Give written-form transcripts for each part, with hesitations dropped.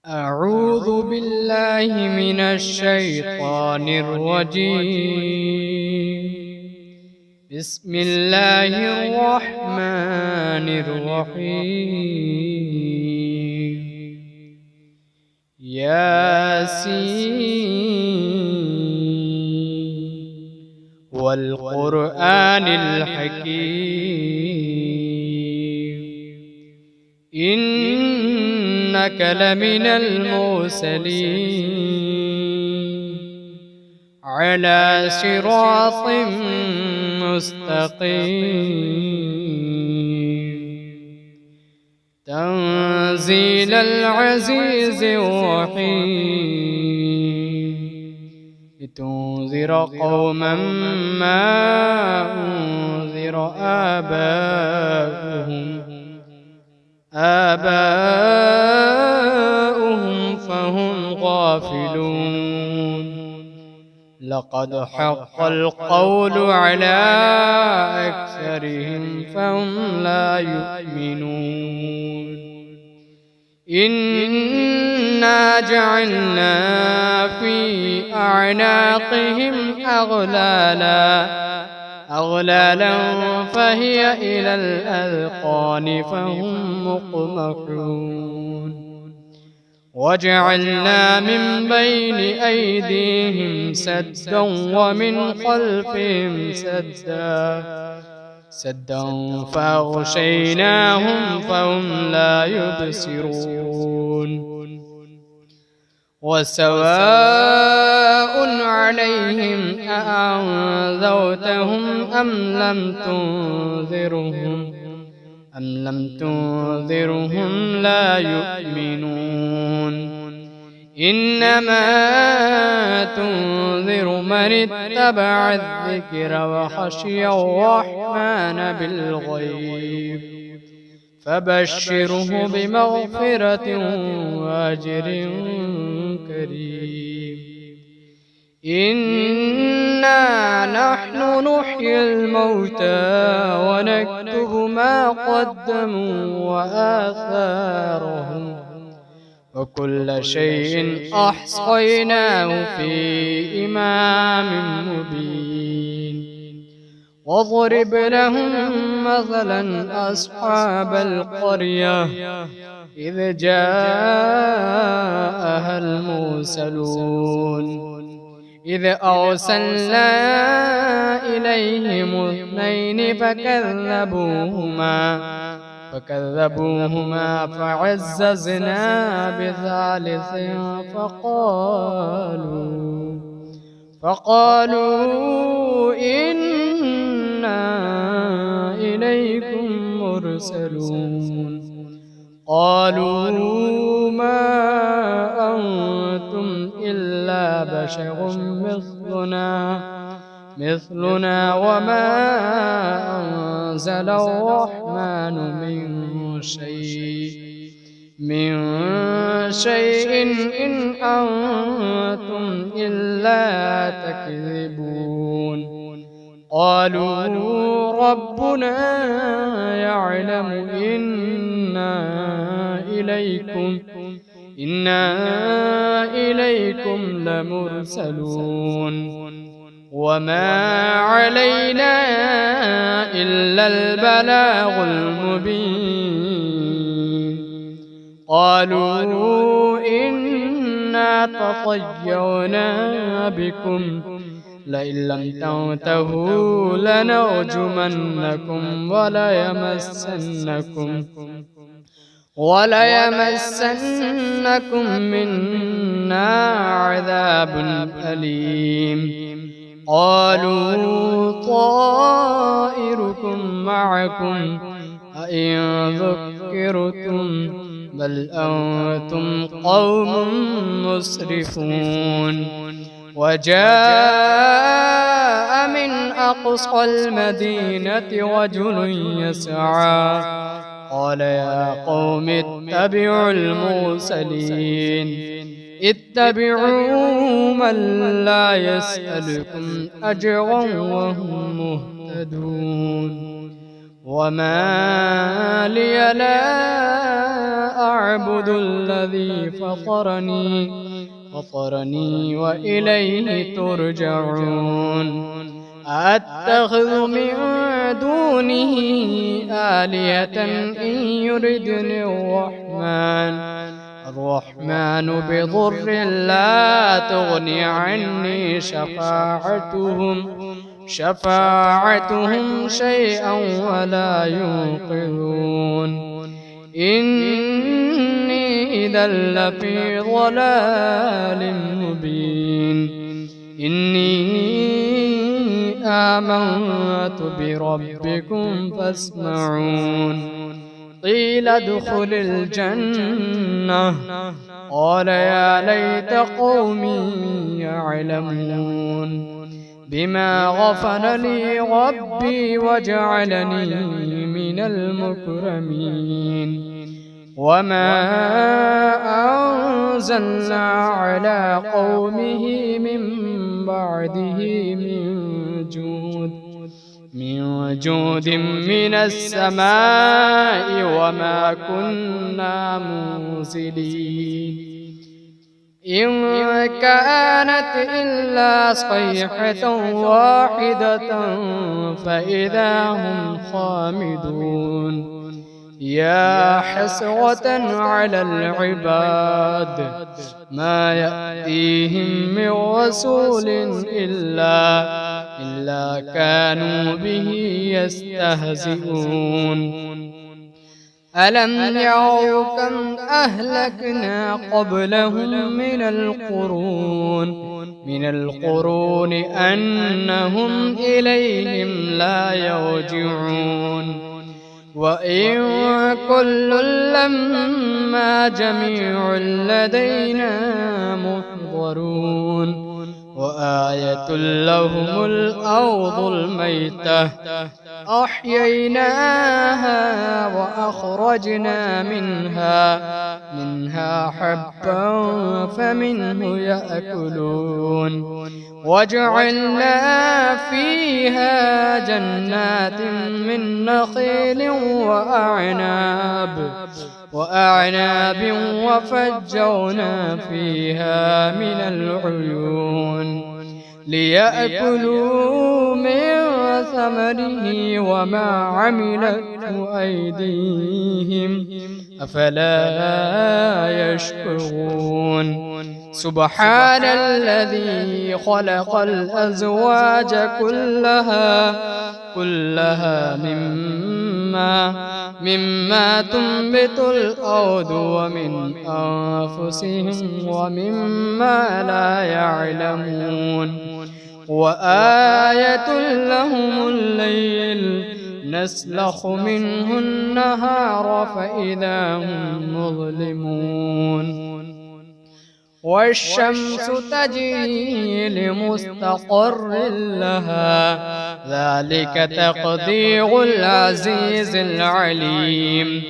أعوذ بالله من الشيطان الرجيم. بسم الله الرحمن الرحيم. ياسين والقرآن الحكيم إنك لمن المرسلين على صراط مستقيم تنزيل العزيز الرحيم لتنذر قوما ما أنذر آباؤهم فهم غافلون. لقد حق القول على أكثرهم فهم لا يؤمنون. إنا جعلنا في أعناقهم أغلالا فهي إلى الأذقان فهم مقمحون. وجعلنا من بين أيديهم سدا ومن خلفهم سدا فأغشيناهم فهم لا يبصرون. وسواء عليهم أأنذرتهم أم لم تنذرهم لا يؤمنون. إنما تنذر من اتبع الذكر وخشي الرحمن بالغيب فبشره بمغفرة وأجر كريم. إنا نحن نحيي الموتى ونكتب ما قدموا وآثارهم وكل شيء أحصيناه في إمام مبين. واضرب لهم مثلا أصحاب القرية إذ جاءها المرسلون إذ أرسلنا إليهم اثنين فكذبوهما فعززنا بثالث فقالوا إنا إليكم مرسلون. قالوا ما أنتم إلا بشر مثلنا وما أنزل الرحمن من شيء إن أنتم إلا تكذبون. قالوا ربنا يعلم إنا إليكم لمرسلون وما علينا إلا البلاغ المبين. قالوا إنا تطيرنا بكم لئن لم تنتهوا لنرجمنكم وليمسنكم منا عذاب أليم. قالوا طائركم معكم أئن ذكرتم بل أنتم قوم مسرفون. وجاء من أقصى المدينة رجل يسعى قال يا قوم اتبعوا المرسلين اتبعوا من لا يسألكم أجرا وهم مهتدون. وما لي لا أعبد الذي فطرني وإليه ترجعون أتخذ من دونه آلهة إن يردني الرحمن بضر لا تغني عني شفاعتهم شيئا ولا ينقذون إني إذا لفي ضلال مبين إني آمنت بربكم فاسمعون قيل ادخل الجنة قال يا ليت قومي يعلمون بما غفر لي ربي وجعلني من المكرمين وما أنزلنا على قومه من بعده من جود من السماء وما كنا منزلين إن كانت إلا صيحة واحدة فإذا هم خامدون يا حسرة على العباد ما يأتيهم من رسول إلا كانوا به يستهزئون ألم يروا كم أهلكنا قبلهم من القرون أنهم إليهم لا يرجعون وإن كل لما جميع لدينا محضرون وآية لهم الأرض الميتة أحييناها وأخرجنا منها حبا فمنه يأكلون وجعلنا فيها جنات من نخيل وأعناب وفجرنا فيها من العيون ليأكلوا من ثمره وما عملته أيديهم أفلا يشكرون سبحان الذي خلق الأزواج كلها مما تنبت الأرض ومن أنفسهم ومما لا يعلمون وآية لهم الليل نسلخ منه النهار فإذا هم مظلمون والشمس تجري لمستقر لها ذلك تقدير العزيز العليم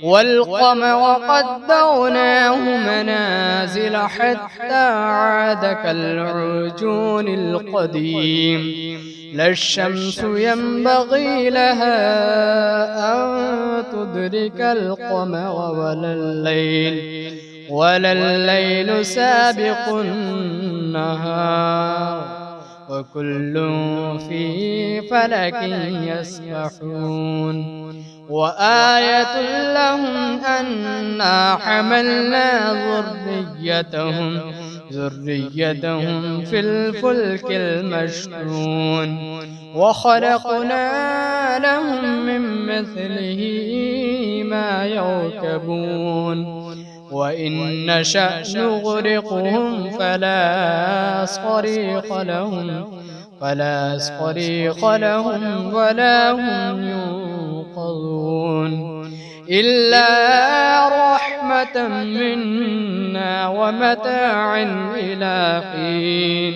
والقمر قدرناه منازل حتى عاد كالعرجون القديم لا الشمس ينبغي لها أن تدرك القمر ولا الليل سابق النهار وكل في فلك يسبحون وآية لهم أنا حملنا ذريتهم في الفلك المشحون وخلقنا لهم من مثله ما يركبون وإن نشأ نغرقهم فلا صريخ لهم ولا هم ينقذون إلا رحمة منا ومتاعا إلى حين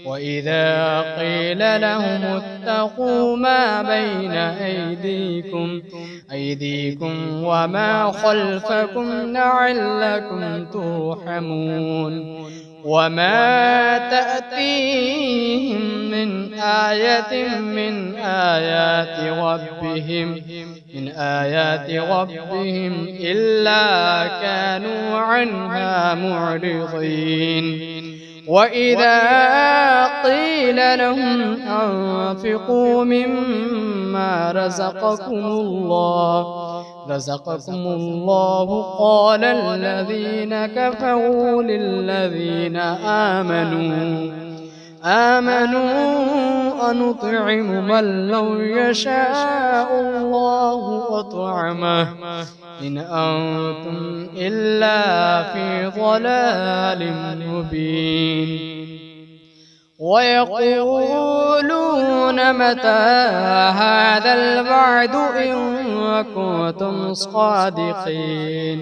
وإذا قيل لهم اتقوا ما بين أيديكم وما خلفكم لعلكم ترحمون وما تأتيهم من آية من آيات ربهم إلا كانوا عنها معرضين. وإذا قيل لهم أنفقوا مما رزقكم الله قال الذين كفروا للذين آمنوا أنطعم من لو يشاء الله أطعمه إن أنتم إلا في ضلال مبين. ويقولون متى هذا الوعد إن كنتم صادقين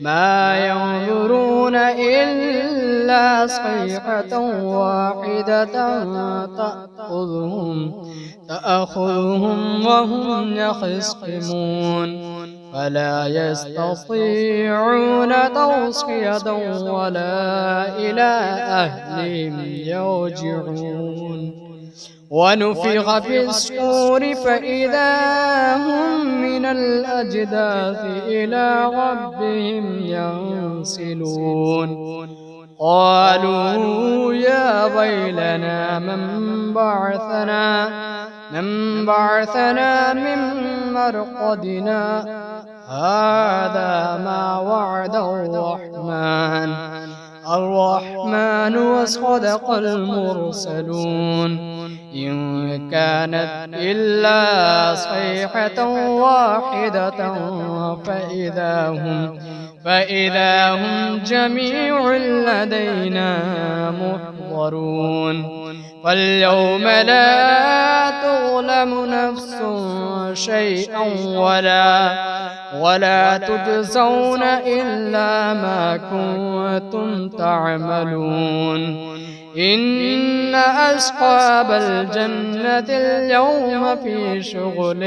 ما ينظرون إلا صيحة واحدة تأخذهم وهم يخصمون فلا يستطيعون توصية ولا إلى أهلهم يرجعون. ونفخ في الصور فإذا هم من الأجداث إلى ربهم ينسلون. قالوا يا ويلنا من بعثنا من مرقدنا هذا ما وعد الرحمن وصدق المرسلون إن كانت إلا صيحة واحدة فإذا هم جميع لدينا محضرون. فاليوم لا تظلم نفس شيئا ولا تجزون إلا ما كنتم تعملون. إن أصحاب الجنة اليوم في شغل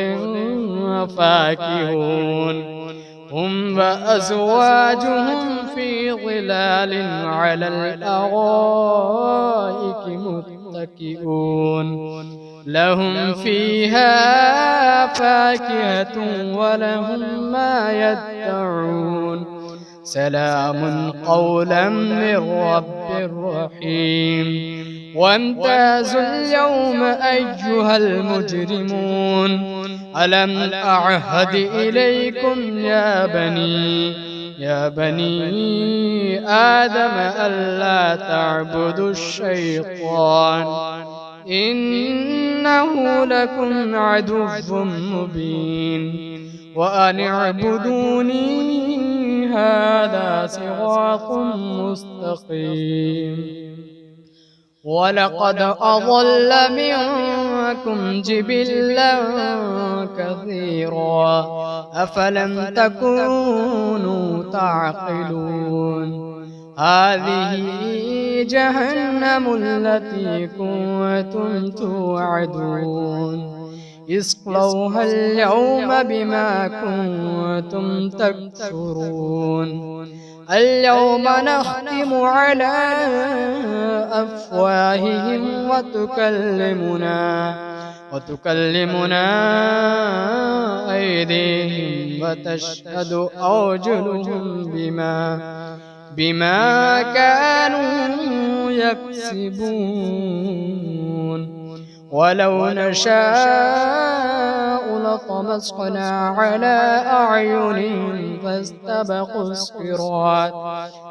فاكهون هم وأزواجهم في ظلال على الأرائك متكئون لهم فيها فاكهة ولهم ما يدعون سلام قولا من رب رحيم. وامتازوا اليوم أيها المجرمون ألم أعهد إليكم يا بني آدم ألا تعبدوا الشيطان إنه لكم عدو مبين وأن اعبدوني هذا صراط مستقيم. ولقد أضل منكم جبلا كثيرا أفلم تكونوا تعقلون. هذه جهنم التي كنتم توعدون اصلوها اليوم بما كنتم تكفرون. اليوم نختم على أفواههم وتكلمنا أيديهم وتشهد أرجلهم بما كانوا يكسبون. ولو نشاء لطمسنا على أعينهم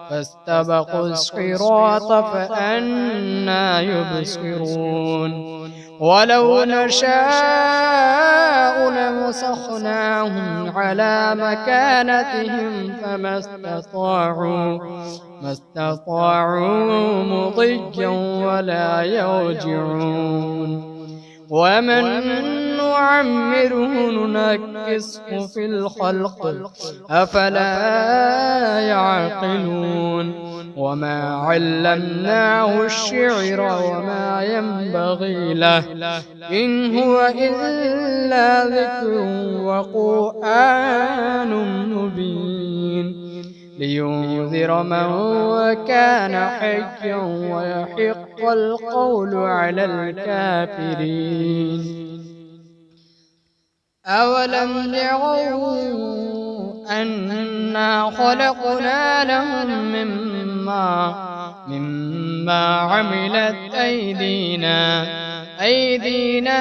فاستبقوا الصراط فأنى يبصرون. ولو نشاء لمسخناهم على مكانتهم فما استطاعوا مضيا ولا يرجعون. ومن نعمره ننكسه في الخلق أفلا يعقلون. وما علمناه الشعر وما ينبغي له إن هو إلا ذكر وقرآن مبين. لينذر من كان حيا ويحق القول على الكافرين. أولم يروا أنا خلقنا لهم مما عملت أيدينا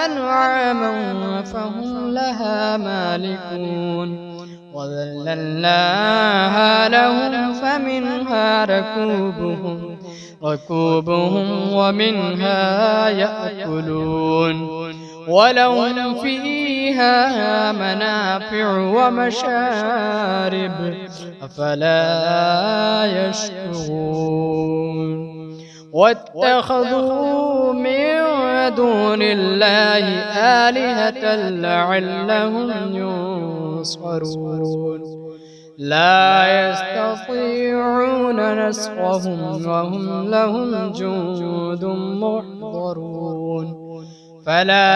أنعاما فهم لها مالكون وذللناها لهم فمنها ركوبهم ومنها يأكلون ولهم فيها منافع ومشارب أفلا يشكرون. واتخذوا من دون الله آلهة لعلهم ينصرون لا يستطيعون نصرهم وهم لهم جند محضرون. فلا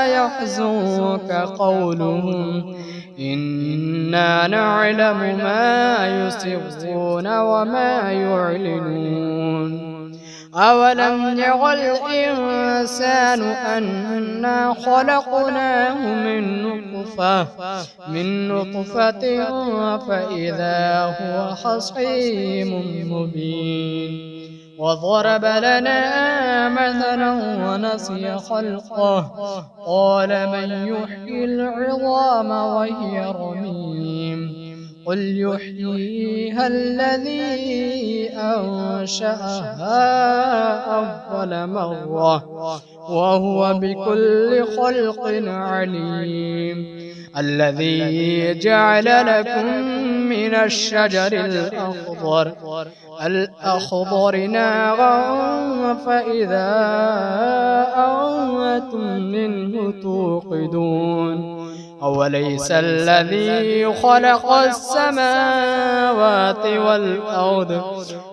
يحزنك قولهم إنا نعلم ما يسرون وما يعلنون. أولم ير الإنسان أنا خلقناه من نطفة فإذا هو خصيم مبين. وضرب لنا مثلا ونسي خلقه قال من يحيي العظام وهي رميم قل يحييها الذي أنشأها أول مرة وهو بكل خلق عليم. الذي جعل لكم من الشجر الأخضر نارا فإذا أنتم منه توقدون. أوليس الذي خلق السماوات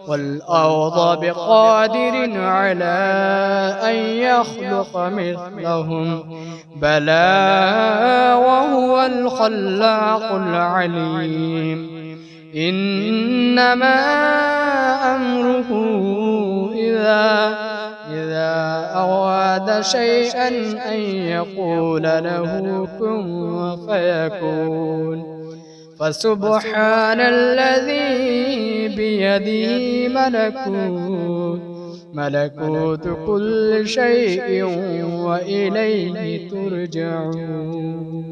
والأرض بقادر على أن يخلق مثلهم بلى وهو الخلاق العليم. إنما أمره إذا أراد شيئا أن يقول له كن فيكون. فسبحان الذي بيده ملكوت كل شيء وإليه ترجعون.